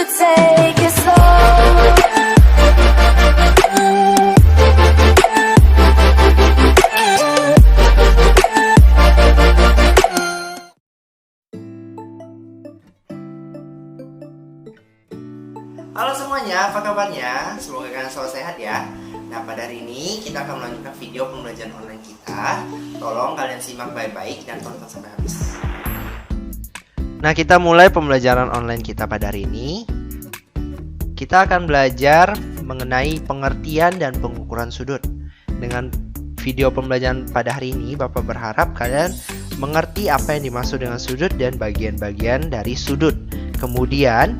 should take it slow. Halo semuanya, apa kabarnya? Semoga kalian selalu sehat ya. Nah, pada hari ini kita akan melanjutkan video pembelajaran online kita. Tolong kalian simak baik-baik dan tonton sampai habis. Nah, kita mulai pembelajaran online kita pada hari ini. Kita akan belajar mengenai pengertian dan pengukuran sudut. Dengan video pembelajaran pada hari ini, Bapak berharap kalian mengerti apa yang dimaksud dengan sudut dan bagian-bagian dari sudut. Kemudian,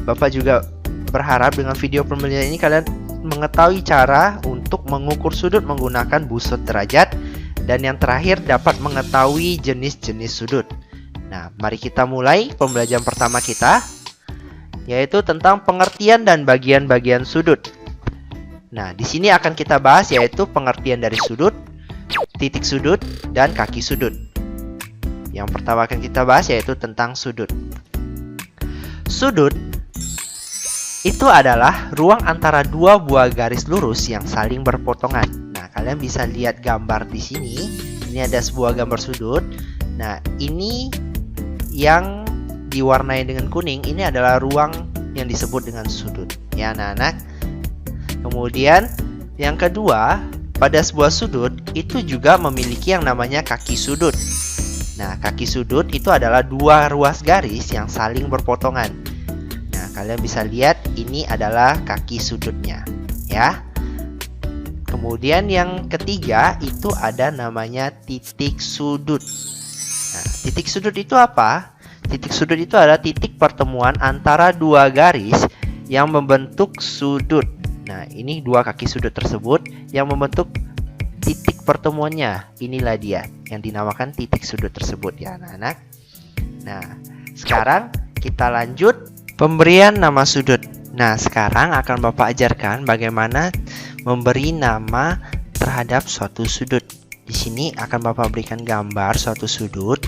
Bapak juga berharap dengan video pembelajaran ini kalian mengetahui cara untuk mengukur sudut menggunakan busur derajat, dan yang terakhir dapat mengetahui jenis-jenis sudut. Nah, mari kita mulai pembelajaran pertama kita, yaitu tentang pengertian dan bagian-bagian sudut. Nah, di sini akan kita bahas yaitu pengertian dari sudut, titik sudut, dan kaki sudut. Yang pertama akan kita bahas yaitu tentang sudut. Sudut itu adalah ruang antara dua buah garis lurus yang saling berpotongan. Nah, kalian bisa lihat gambar di sini. Ini ada sebuah gambar sudut. Nah, ini yang diwarnai dengan kuning. Ini adalah ruang yang disebut dengan sudut. Ya, anak-anak. Kemudian, yang kedua, pada sebuah sudut itu juga memiliki yang namanya kaki sudut. Nah, kaki sudut itu adalah dua ruas garis yang saling berpotongan. Kalian bisa lihat ini adalah kaki sudutnya, ya. Kemudian yang ketiga itu ada namanya titik sudut. Nah, titik sudut itu apa? Titik sudut itu adalah titik pertemuan antara dua garis yang membentuk sudut. Nah, ini dua kaki sudut tersebut yang membentuk titik pertemuannya. Inilah dia yang dinamakan titik sudut tersebut, ya anak-anak. Nah, sekarang kita lanjut pemberian nama sudut. Nah, sekarang akan Bapak ajarkan bagaimana memberi nama terhadap suatu sudut. Di sini akan Bapak berikan gambar suatu sudut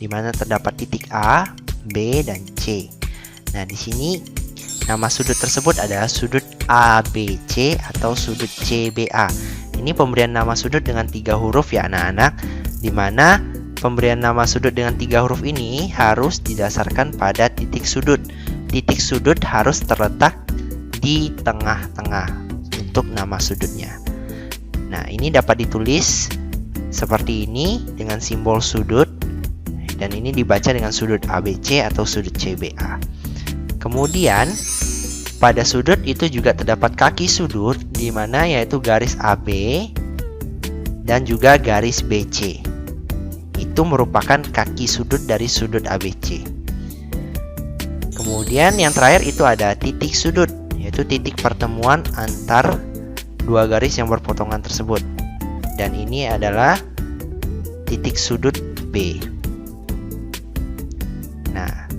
di mana terdapat titik A, B, dan C. Nah, di sini nama sudut tersebut adalah sudut ABC atau sudut CBA. Ini pemberian nama sudut dengan 3 huruf ya anak-anak, di mana pemberian nama sudut dengan 3 huruf ini harus didasarkan pada titik sudut. Titik sudut harus terletak di tengah-tengah untuk nama sudutnya. Nah, ini dapat ditulis seperti ini dengan simbol sudut, dan ini dibaca dengan sudut ABC atau sudut CBA. Kemudian pada sudut itu juga terdapat kaki sudut, di mana yaitu garis AB dan juga garis BC. Itu merupakan kaki sudut dari sudut ABC. Kemudian yang terakhir itu ada titik sudut, yaitu titik pertemuan antar dua garis yang berpotongan tersebut. Dan ini adalah titik sudut B. Nah,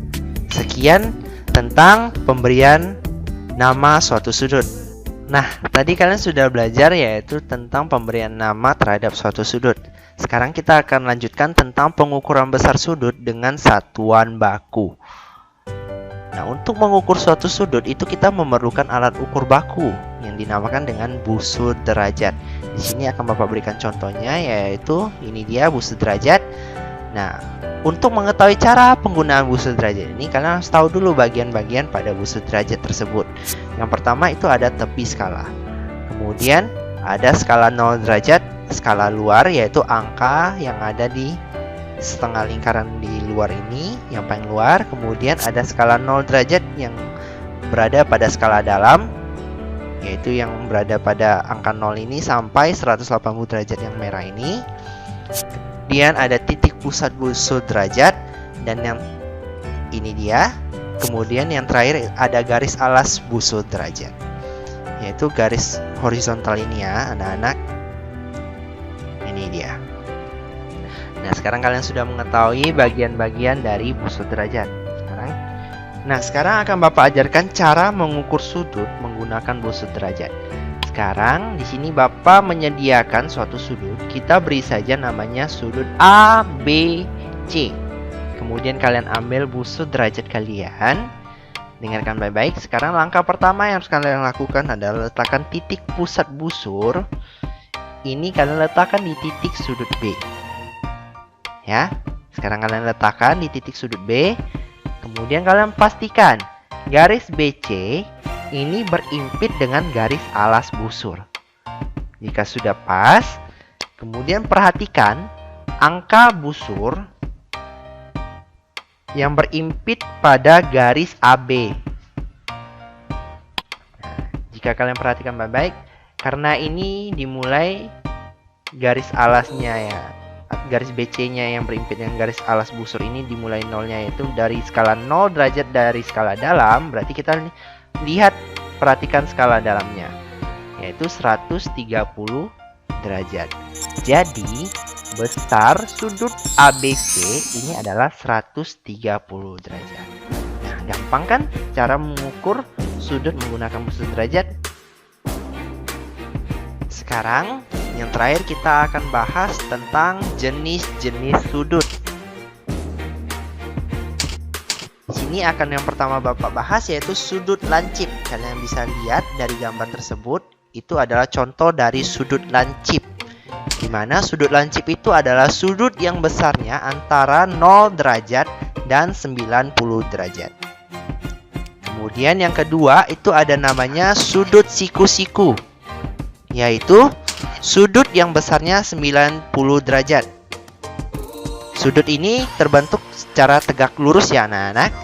sekian tentang pemberian nama suatu sudut. Nah, tadi kalian sudah belajar yaitu tentang pemberian nama terhadap suatu sudut. Sekarang kita akan lanjutkan tentang pengukuran besar sudut dengan satuan baku. Nah, untuk mengukur suatu sudut itu kita memerlukan alat ukur baku yang dinamakan dengan busur derajat. Di sini akan Bapak berikan contohnya, yaitu ini dia busur derajat. Nah, untuk mengetahui cara penggunaan busur derajat ini, kalian harus tahu dulu bagian-bagian pada busur derajat tersebut. Yang pertama itu ada tepi skala. Kemudian ada skala 0 derajat, skala luar yaitu angka yang ada di setengah lingkaran di luar ini, yang paling luar. Kemudian ada skala 0 derajat yang berada pada skala dalam, yaitu yang berada pada angka 0 ini sampai 180 derajat yang merah ini. Kemudian ada titik pusat busur derajat, dan yang ini dia. Kemudian yang terakhir ada garis alas busur derajat, yaitu garis horizontal ini ya anak-anak. Ini dia. Nah, sekarang kalian sudah mengetahui bagian-bagian dari busur derajat. Sekarang akan Bapak ajarkan cara mengukur sudut menggunakan busur derajat. Sekarang di sini Bapak menyediakan suatu sudut. Kita beri saja namanya sudut ABC. Kemudian kalian ambil busur derajat kalian. Dengarkan baik-baik. Sekarang langkah pertama yang harus kalian lakukan adalah letakkan titik pusat busur. Ini kalian letakkan di titik sudut B. Ya, sekarang kalian letakkan di titik sudut B. Kemudian kalian pastikan garis BC ini berimpit dengan garis alas busur. Jika sudah pas, kemudian perhatikan angka busur yang berimpit pada garis AB. Nah, jika kalian perhatikan baik-baik, karena ini dimulai garis alasnya ya, garis BC-nya yang berimpit dengan garis alas busur ini dimulai nolnya, yaitu dari skala 0 derajat dari skala dalam. Berarti kita lihat, perhatikan skala dalamnya, yaitu 130 derajat. Jadi besar sudut ABC ini adalah 130 derajat. Nah, gampang kan cara mengukur sudut menggunakan busur derajat? Sekarang yang terakhir kita akan bahas tentang jenis-jenis sudut. Di sini akan yang pertama Bapak bahas yaitu sudut lancip. Kalian bisa lihat dari gambar tersebut, itu adalah contoh dari sudut lancip. Di mana sudut lancip itu adalah sudut yang besarnya antara 0 derajat dan 90 derajat. Kemudian yang kedua itu ada namanya sudut siku-siku, yaitu sudut yang besarnya 90 derajat. Sudut ini terbentuk secara tegak lurus ya anak-anak.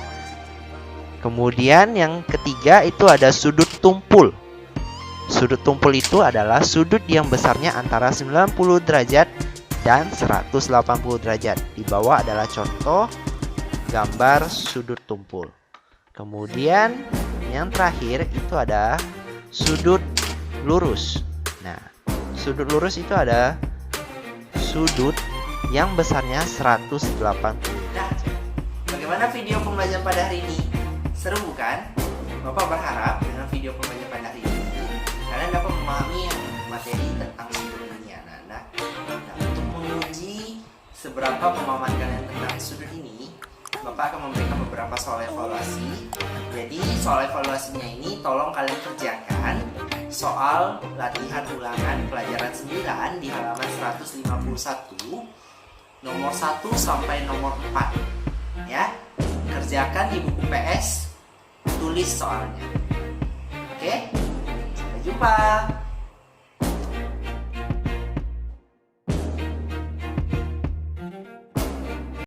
Kemudian yang ketiga itu ada sudut tumpul. Sudut tumpul itu adalah sudut yang besarnya antara 90 derajat dan 180 derajat. Di bawah adalah contoh gambar sudut tumpul. Kemudian yang terakhir itu ada sudut lurus. Nah, sudut lurus itu ada sudut yang besarnya 180 derajat. Bagaimana video pembelajaran pada hari ini? Seru bukan? Bapak berharap dengan video pembelajaran pada hari ini kalian dapat memahami materi tentang sudut ini anak-anak. Nah, untuk menguji seberapa pemahaman kalian tentang sudut ini, Bapak akan memberikan beberapa soal evaluasi. Jadi soal evaluasinya ini tolong kalian kerjakan soal latihan ulangan pelajaran 9 di halaman 151 nomor 1 sampai nomor 4 ya. Kerjakan di buku PS, tulis soalnya. Oke? Sampai jumpa.